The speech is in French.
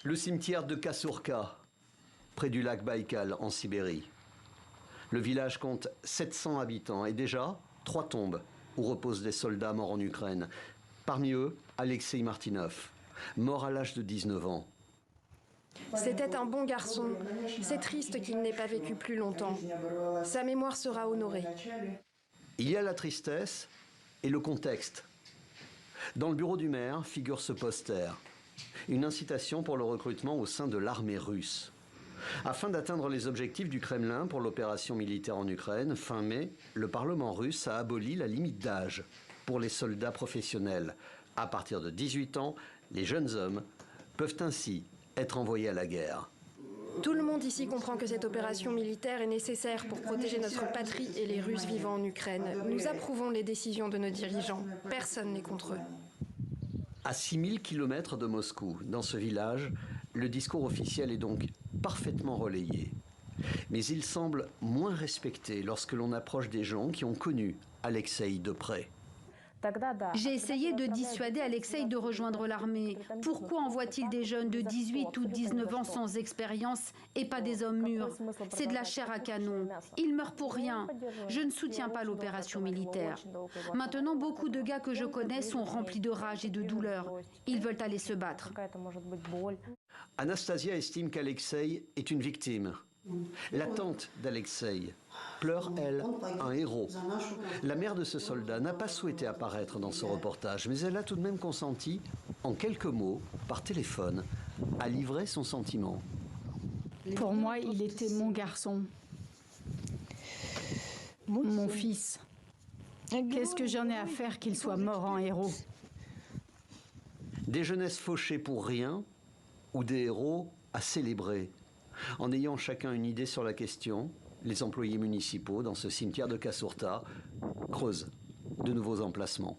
Le cimetière de Kassurka, près du lac Baïkal, en Sibérie. Le village compte 700 habitants et déjà 3 tombes où reposent des soldats morts en Ukraine. Parmi eux, Alexei Martinov, mort à l'âge de 19 ans. C'était un bon garçon. C'est triste qu'il n'ait pas vécu plus longtemps. Sa mémoire sera honorée. Il y a la tristesse et le contexte. Dans le bureau du maire figure ce poster. Une incitation pour le recrutement au sein de l'armée russe. Afin d'atteindre les objectifs du Kremlin pour l'opération militaire en Ukraine, fin mai, le Parlement russe a aboli la limite d'âge pour les soldats professionnels. À partir de 18 ans, les jeunes hommes peuvent ainsi être envoyés à la guerre. Tout le monde ici comprend que cette opération militaire est nécessaire pour protéger notre patrie et les Russes vivant en Ukraine. Nous approuvons les décisions de nos dirigeants. Personne n'est contre eux. À 6000 km de Moscou, dans ce village, le discours officiel est donc parfaitement relayé. Mais il semble moins respecté lorsque l'on approche des gens qui ont connu Alexei de près. J'ai essayé de dissuader Alexei de rejoindre l'armée. Pourquoi envoie-t-il des jeunes de 18 ou 19 ans sans expérience et pas des hommes mûrs? C'est de la chair à canon. Ils meurent pour rien. Je ne soutiens pas l'opération militaire. Maintenant, beaucoup de gars que je connais sont remplis de rage et de douleur. Ils veulent aller se battre. Anastasia estime qu'Alexei est une victime. La tante d'Alexei pleure, elle, un héros. La mère de ce soldat n'a pas souhaité apparaître dans ce reportage, mais elle a tout de même consenti, en quelques mots, par téléphone, à livrer son sentiment. Pour moi, il était mon garçon, mon fils. Qu'est-ce que j'en ai à faire qu'il soit mort en héros? Des jeunesses fauchées pour rien ou des héros à célébrer. En ayant chacun une idée sur la question, les employés municipaux dans ce cimetière de Kassurta creusent de nouveaux emplacements.